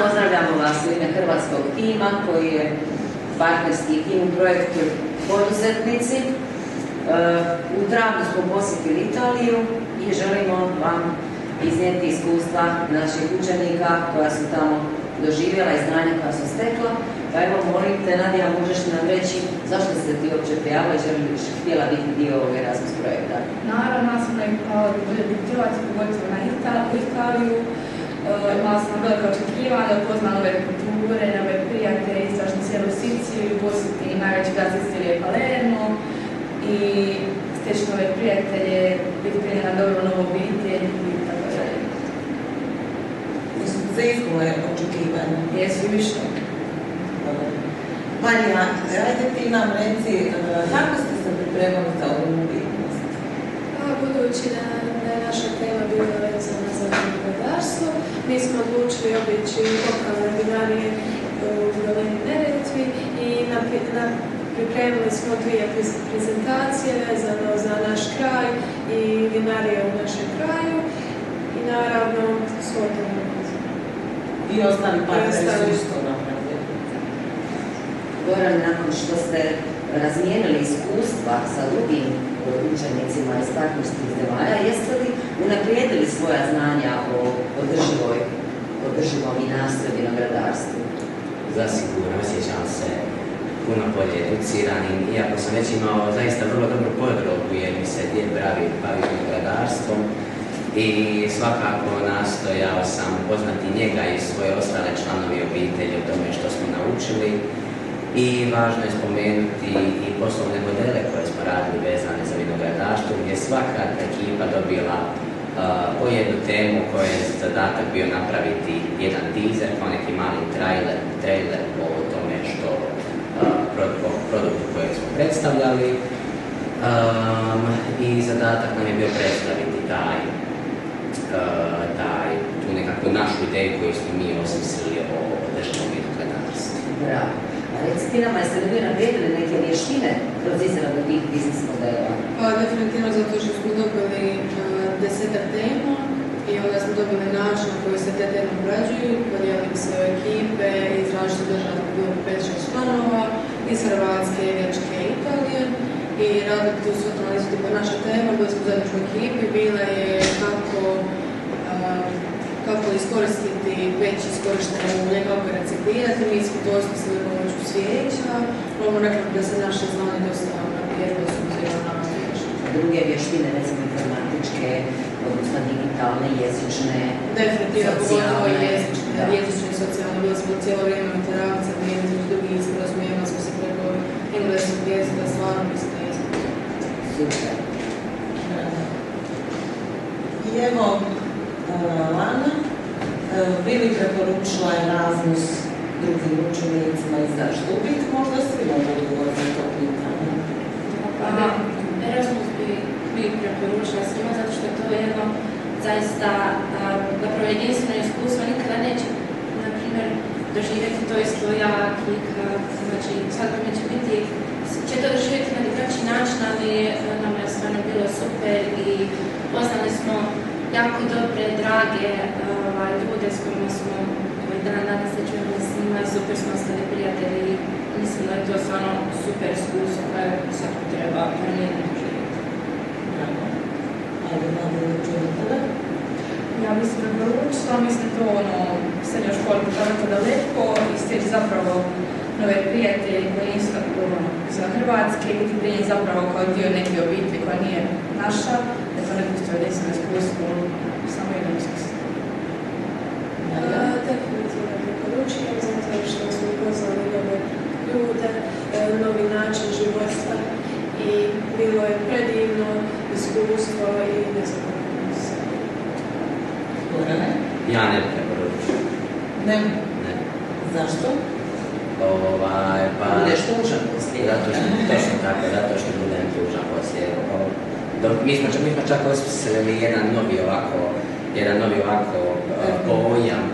Pozdravljamo vas u ime hrvatskog tima koji je partnerski tim u projektu Poduzetnici. U travnju smo posjetili Italiju i želimo vam iznijeti iskustva naših učenika koja su tamo doživjela i znanja koja su stekla. Pa evo, molim te, Nadija, možeš nam reći zašto ste ti uopće prijavila i htjela biti dio ovog Erasmus projekta? Naravno, ja sam najpala da bude putivac, pogotovo na Italiju. Imala sam velika očekivanja, upoznala nove kulture, nove prijatelje, istražno cijelu Siciliju, posjeti najveći grad Sicilije Palermo i steći nove prijatelje, biti primljena dobro novu obitelj i tako dalje. Jesu se ispunile očekivanja? Jesu i više. Marija, ajde ti nam reci, kako ste se pripremali za ovu mobilnost? Budući da je naša tema bila vezana za vinogradarstvo, mi smo odlučili obići lokalne vinarije u dolini Neretvi i pripremili smo 2 prezentacije vezano za naš kraj i vinarije u našem kraju i naravno svoj televizor. I ostali partneri su isto napravili. Goran, nakon što ste razmijenili iskustva sa drugim učenicima iz partnerskih zemalja, jeste li unaprijedili svoja znanja o održivom vinarstvu i vinogradarstvu? Zasigurno, osjećam se puno bolje educiranim, iako sam već imao zaista vrlo dobru podlogu jer mi se djed bavi vinogradarstvom i svakako nastojao sam upoznati njega i svoje ostale članovi obitelji o tome što smo naučili. I važno je spomenuti i poslovne modele koje smo radili vezane za vinogradarstvo, gdje je svaka ekipa dobila po jednu temu koja je zadatak bio napraviti jedan teaser, kao neki mali trailer o tome što produktu kojeg smo predstavljali. I zadatak nam je bio predstaviti tu nekakvu našu ideju koju smo mi osmislili o održivom vinogradarstvu. Bravo. A recite nama, jeste li vi naprijedili neke vještine kroz izradu tih biznis modela? Pa definitivno zato što smo dobili 10 tema i onda smo dobili način na koji se te teme obrađuju, podijelili se u ekipe iz različitih država, bilo 5-6 članova, iz Hrvatske, Njemačke i Italije i radili tu su analizu tipa naša tema, bili smo u zajedničkoj ekipi, bila je kako iskoristiti već iskorištene ulje, kako je reciklirati. Mi smo to osmislili pomoću svijeća. Ovo rekla da se naše znanje dosta naprijedilo s obzirom na vještine. Druge vještine, recimo informatičke, odnosno digitalne, jezične, definitivno, pogotovo jezične i socijalne. Bili smo cijelo vrijeme u interakciji, između drugih, razumijevali smo se preko engleskog jezika, stvarnog jezika. Super. I evo, Lana, bi li preporučila Erasmus drugim učenicima i zašto? U biti možda svi mogu odgovoriti na to pitanje. Erasmus bi preporučila svima zato što je to jedno zaista zapravo jedinstveno iskustvo. Nikada neće, na primjer, doživjeti to isto ja, znači svakome će to doživjeti na drugačiji način, ali nam je stvarno bilo super i poznali smo jako dobre, drage ljude s kojima smo danas se čujemo s njima i super smo ostali prijatelji i mislim da je to stvarno super iskustvo koje svakog treba pronijedno živjeti. Ajde, malo da čujem tada. Ja bih se preporučila, mislim to srednjoj školi putovati daleko i steći zapravo nove prijatelje koji nisu tako za Hrvatske i biti prije zapravo kao dio neke obitelji koja nije naša, da to ne pusti jedinstveno iskustvo, samo jednom iskustvo. Definitivno preporučujem, zato što smo upoznali nove ljude, novi način života i bilo je predivno iskustvo i nezaboravno se. Gorane? Ja ne preporučujem. Ne? Ne. Zašto? Budeš tužan poslije. Točno tako, zato što budem tužan poslije. Mi smo čak osmislili jedan novi ovako pojam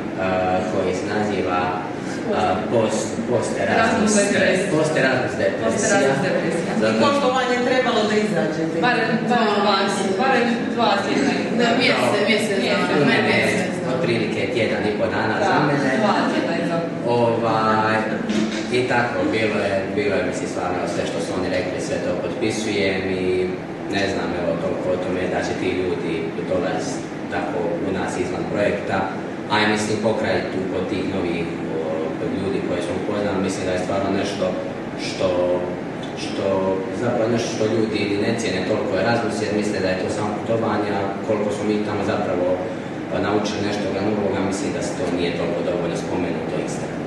koji se naziva post-Erasmus depresija. I koliko vam je trebalo da izađete? Barem 2 tjedna. Mjesec. Otprilike tjedan i po dana za mene. I tako, bilo je mislim stvarno sve što su oni rekli, sve to potpisujem i ne znam, evo toliko o tome da će ti ljudi dolaziti tako u nas izvan projekta, a ja mislim pokraj tu kod tih novih ljudi koje smo upoznali, mislim da je stvarno nešto što zapravo nešto što ljudi ne cijene toliko Erasmus, jer misle da je to samo putovanje, a koliko smo mi tamo zapravo naučili nešto novoga, mislim da se to nije toliko dovoljno spomenuto i istaknuto.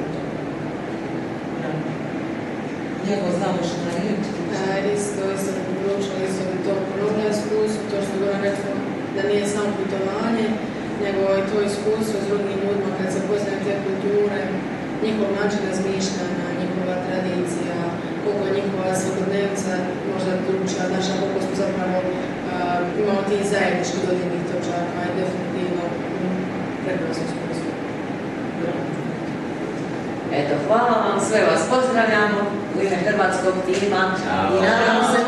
Njegov završna riječ. Isto preporučila isto bi to ponovno iskustvo, to što govorim rekao da nije samo putovanje, nego i to iskustvo s drugim ljudima kad se poznaju te kulture, njihov način razmišljanja, njihova tradicija, koliko je njihova svakodnevnica možda drugčija od naša, koliko smo zapravo imamo tih zajedničkih dodirnih točaka i definitivno prekrasno iskustvo. Eto, hvala vam, sve vas pozdravljamo u ime hrvatskog tima i nadamo se